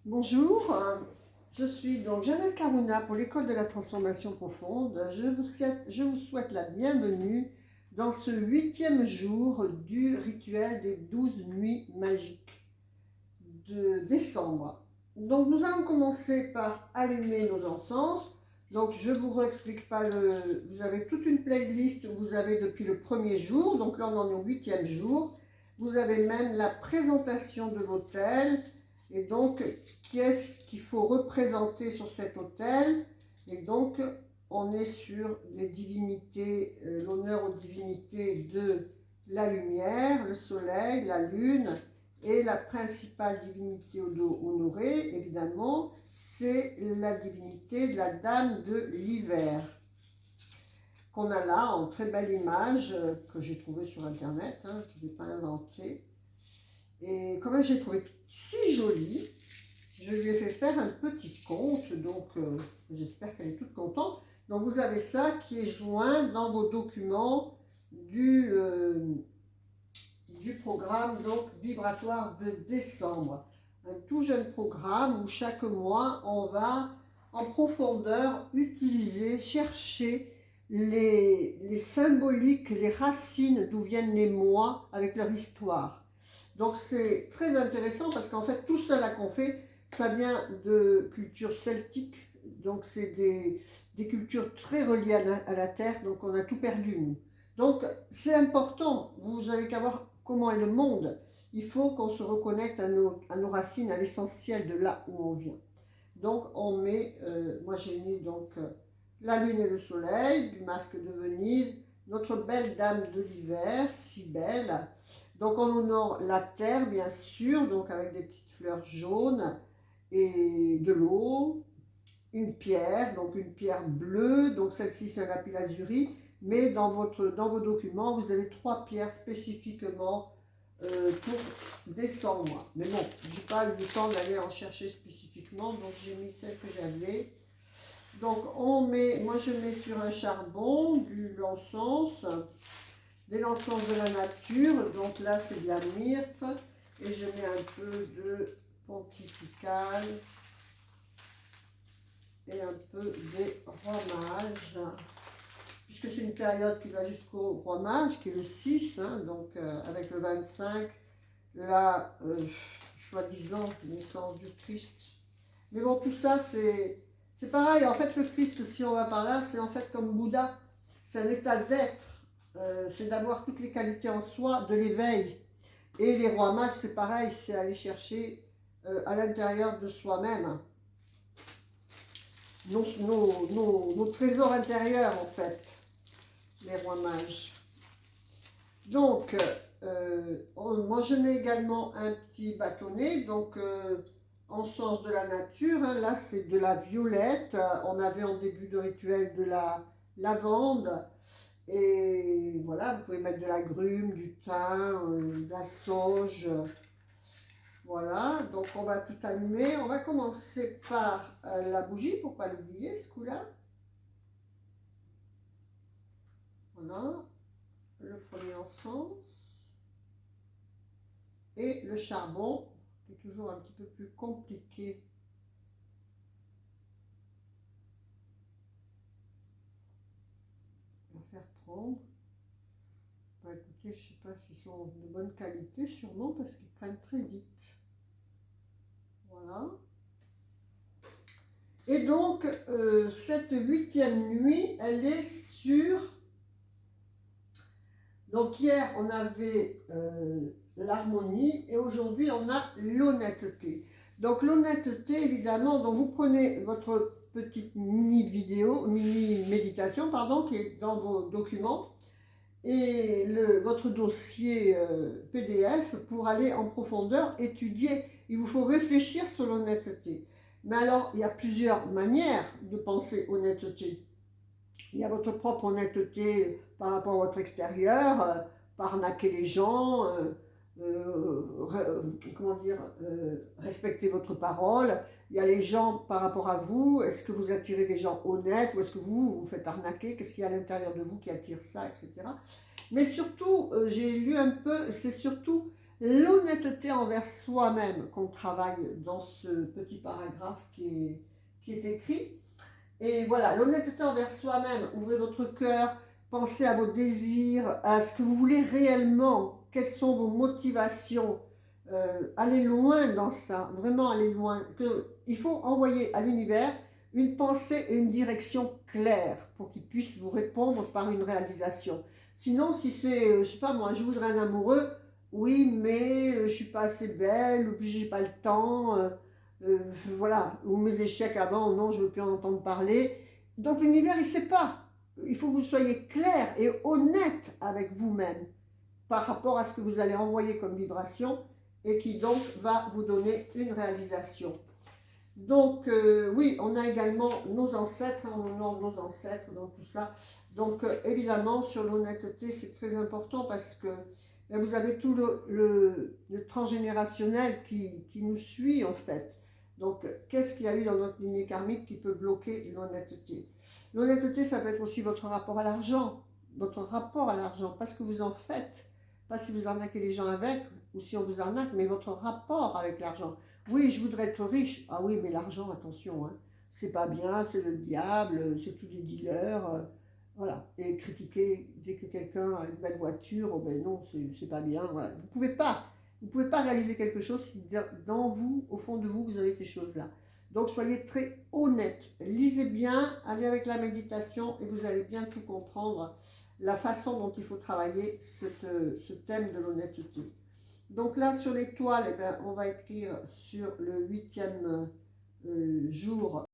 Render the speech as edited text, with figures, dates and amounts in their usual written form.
Bonjour, je suis donc Janelle Karuna pour l'École de la Transformation Profonde. Je vous souhaite la bienvenue dans ce 8e jour du rituel des 12 nuits magiques de décembre. Donc nous allons commencer par allumer nos encens. Donc je ne vous réexplique pas vous avez toute une playlist que vous avez depuis le premier jour. Donc là on en est au 8e jour. Vous avez même la présentation de l'autel. Et donc, qui est-ce qu'il faut représenter sur cet autel? Et donc, on est sur les divinités, l'honneur aux divinités de la lumière, le soleil, la lune, et la principale divinité honorée, évidemment, c'est la divinité de la dame de l'hiver, qu'on a là en très belle image que j'ai trouvée sur internet, qui n'est pas inventée. Et comme j'ai trouvé si jolie, je lui ai fait faire un petit conte, donc j'espère qu'elle est toute contente. Donc vous avez ça qui est joint dans vos documents du programme donc vibratoire de décembre. Un tout jeune programme où chaque mois on va en profondeur utiliser, chercher les symboliques, les racines d'où viennent les mois avec leur histoire. Donc c'est très intéressant parce qu'en fait tout cela qu'on fait, ça vient de culture celtique, donc c'est des cultures très reliées à la terre, donc on a tout perdu nous. Donc c'est important, vous avez qu'à voir comment est le monde, il faut qu'on se reconnecte à nos racines, à l'essentiel de là où on vient. Donc on met, moi j'ai mis donc la lune et le soleil, du masque de Venise, notre belle dame de l'hiver, si belle. Donc on honore la terre bien sûr, donc avec des petites fleurs jaunes et de l'eau, une pierre, donc une pierre bleue, donc celle-ci c'est un lapis lazuli, mais dans vos documents vous avez 3 pierres spécifiquement pour décembre. Mais bon, je n'ai pas eu le temps d'aller en chercher spécifiquement, donc j'ai mis celle que j'avais. Donc moi je mets sur un charbon de l'encens de la nature, donc là c'est de la myrte, et je mets un peu de pontifical et un peu des rois mages, puisque c'est une période qui va jusqu'au roi mage, qui est le 6, donc avec le 25, la soi-disant naissance du Christ. Mais bon, tout ça c'est pareil, en fait le Christ, si on va par là, c'est en fait comme Bouddha, c'est un état d'être. C'est d'avoir toutes les qualités en soi, de l'éveil. Et les rois mages, c'est pareil, c'est aller chercher à l'intérieur de soi-même nos trésors intérieurs, en fait, les rois mages. Donc, moi je mets également un petit bâtonnet, donc encens de la nature, là c'est de la violette, on avait en début de rituel de la lavande. Et voilà, vous pouvez mettre de la grume, du thym, de la sauge. Voilà, donc on va tout allumer. On va commencer par la bougie, pour ne pas l'oublier, ce coup-là. Voilà, le premier encens. Et le charbon, qui est toujours un petit peu plus compliqué à faire prendre. Bah, écoutez, je ne sais pas s'ils sont de bonne qualité, sûrement parce qu'ils prennent très vite. Voilà. Et donc, cette 8e nuit, elle est sur... Donc hier, on avait l'harmonie et aujourd'hui, on a l'honnêteté. Donc l'honnêteté, évidemment, donc vous prenez votre petite mini-méditation, pardon, qui est dans vos documents, et votre dossier PDF pour aller en profondeur étudier. Il vous faut réfléchir sur l'honnêteté. Mais alors, il y a plusieurs manières de penser honnêteté. Il y a votre propre honnêteté par rapport à votre extérieur, par arnaquer les gens, respecter votre parole. Il y a les gens par rapport à vous. Est-ce que vous attirez des gens honnêtes ou est-ce que vous faites arnaquer? Qu'est-ce qu'il y a à l'intérieur de vous qui attire ça, etc. Mais surtout, j'ai lu un peu, c'est surtout l'honnêteté envers soi-même qu'on travaille dans ce petit paragraphe qui est écrit. Et voilà, l'honnêteté envers soi-même, ouvrez votre cœur, pensez à vos désirs, à ce que vous voulez réellement, quelles sont vos motivations, allez loin dans ça, vraiment aller loin. Il faut envoyer à l'univers une pensée et une direction claire pour qu'il puisse vous répondre par une réalisation. Sinon, si c'est, je sais pas moi, je voudrais un amoureux, oui, mais je suis pas assez belle, ou puis j'ai pas le temps, voilà, ou mes échecs avant, non, je ne veux plus en entendre parler. Donc l'univers, il ne sait pas. Il faut que vous soyez clair et honnête avec vous-même par rapport à ce que vous allez envoyer comme vibration et qui donc va vous donner une réalisation. Donc oui, on a également nos ancêtres, on honore nos ancêtres dans tout ça. Donc évidemment, sur l'honnêteté, c'est très important parce que vous avez tout le transgénérationnel qui nous suit en fait. Donc qu'est-ce qu'il y a eu dans notre lignée karmique qui peut bloquer l'honnêteté? L'honnêteté, ça peut être aussi votre rapport à l'argent, pas ce que vous en faites, pas si vous arnaquez les gens avec, ou si on vous arnaque, mais votre rapport avec l'argent. Oui, je voudrais être riche. Ah oui, mais l'argent, attention, hein, c'est pas bien, c'est le diable, c'est tous les dealers. Voilà. Et critiquer dès que quelqu'un a une belle voiture, oh ben non, c'est pas bien. Voilà. Vous pouvez pas réaliser quelque chose si dans vous, au fond de vous, vous avez ces choses-là. Donc soyez très honnête. Lisez bien, allez avec la méditation et vous allez bien tout comprendre la façon dont il faut travailler ce thème de l'honnêteté. Donc là, sur l'étoile, eh ben, on va écrire sur le 8e jour